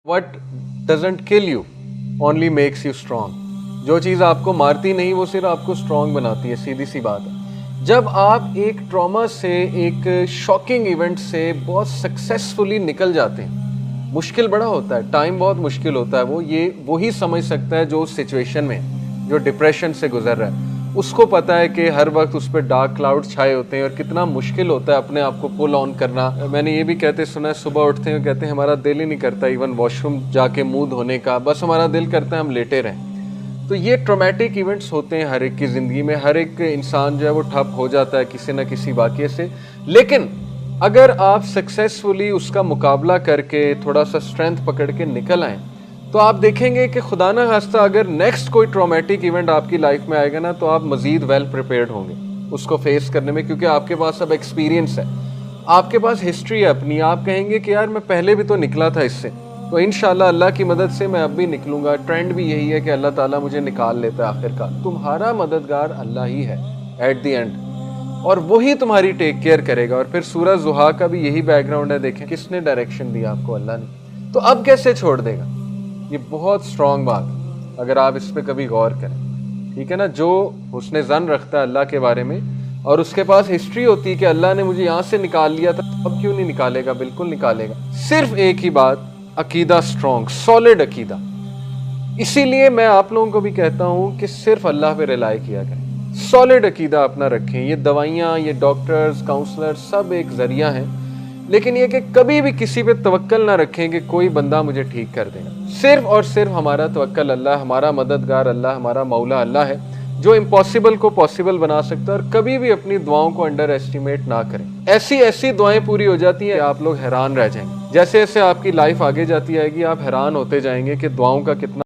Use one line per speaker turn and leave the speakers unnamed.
What doesn't kill you only makes you strong. जो चीज़ आपको मारती नहीं वो सिर्फ आपको स्ट्रांग बनाती है, सीधी सी बात है। जब आप एक ट्रॉमा से, एक शॉकिंग इवेंट से बहुत सक्सेसफुली निकल जाते हैं, मुश्किल बड़ा होता है, टाइम बहुत मुश्किल होता है, वो ही समझ सकता है जो उस सिचुएशन में, जो डिप्रेशन से गुजर रहा है, उसको पता है कि हर वक्त उस पर डार्क क्लाउड छाए होते हैं और कितना मुश्किल होता है अपने आप को पुल ऑन करना। मैंने ये भी कहते सुना है, सुबह उठते हैं कहते हैं हमारा दिल ही नहीं करता इवन वॉशरूम जाके मुंह धोने का, बस हमारा दिल करता है हम लेटे रहें। तो ये ट्रॉमेटिक इवेंट्स होते हैं हर एक की ज़िंदगी में, हर एक इंसान जो है वो ठप हो जाता है किसी न किसी वाक़ये से। लेकिन अगर आप सक्सेसफुली उसका मुकाबला करके थोड़ा सा स्ट्रेंथ पकड़ के निकल आएँ तो आप देखेंगे कि खुदा ना खास्ता अगर नेक्स्ट कोई ट्रॉमेटिक इवेंट आपकी लाइफ में आएगा ना तो आप मज़ीद वेल प्रिपेयर्ड होंगे उसको फेस करने में, क्योंकि आपके पास अब एक्सपीरियंस है, आपके पास हिस्ट्री है अपनी। आप कहेंगे कि यार मैं पहले भी तो निकला था इससे, तो इंशाल्लाह अल्लाह की मदद से मैं अब भी निकलूंगा। ट्रेंड भी यही है कि अल्लाह ताला मुझे निकाल लेता है आखिरकार। तुम्हारा मददगार अल्लाह ही है एट द एंड, और वही तुम्हारी टेक केयर करेगा। और फिर सूरह ज़ुहा का भी यही बैकग्राउंड है, देखें किसने डायरेक्शन दिया आपको, अल्लाह ने। तो अब कैसे छोड़ देगा, ये बहुत स्ट्रांग बात है अगर आप इस पर कभी गौर करें, ठीक है ना। जो हुस्न ज़न रखता है अल्लाह के बारे में और उसके पास हिस्ट्री होती है कि अल्लाह ने मुझे यहाँ से निकाल लिया था, अब क्यों नहीं निकालेगा, बिल्कुल निकालेगा। सिर्फ एक ही बात, अकीदा स्ट्रांग, सॉलिड अकीदा। इसीलिए मैं आप लोगों को भी कहता हूँ कि सिर्फ अल्लाह पे रिलाई किया करें, सॉलिड अकीदा अपना रखें। ये दवाइयाँ, ये डॉक्टर्स, काउंसलर सब एक ज़रिया हैं, लेकिन ये कि कभी भी किसी पे तवक्कल ना रखें कि कोई बंदा मुझे ठीक कर देगा। सिर्फ और सिर्फ हमारा तवक्कल अल्लाह, हमारा मददगार अल्लाह, हमारा मौला अल्लाह है जो इम्पॉसिबल को पॉसिबल बना सकता है। और कभी भी अपनी दुआओं को अंडर एस्टिमेट ना करें। ऐसी ऐसी दुआएं पूरी हो जाती हैं आप लोग हैरान रह जाएंगे। जैसे जैसे आपकी लाइफ आगे जाती आएगी आप हैरान होते जाएंगे कि दुआओं का कितना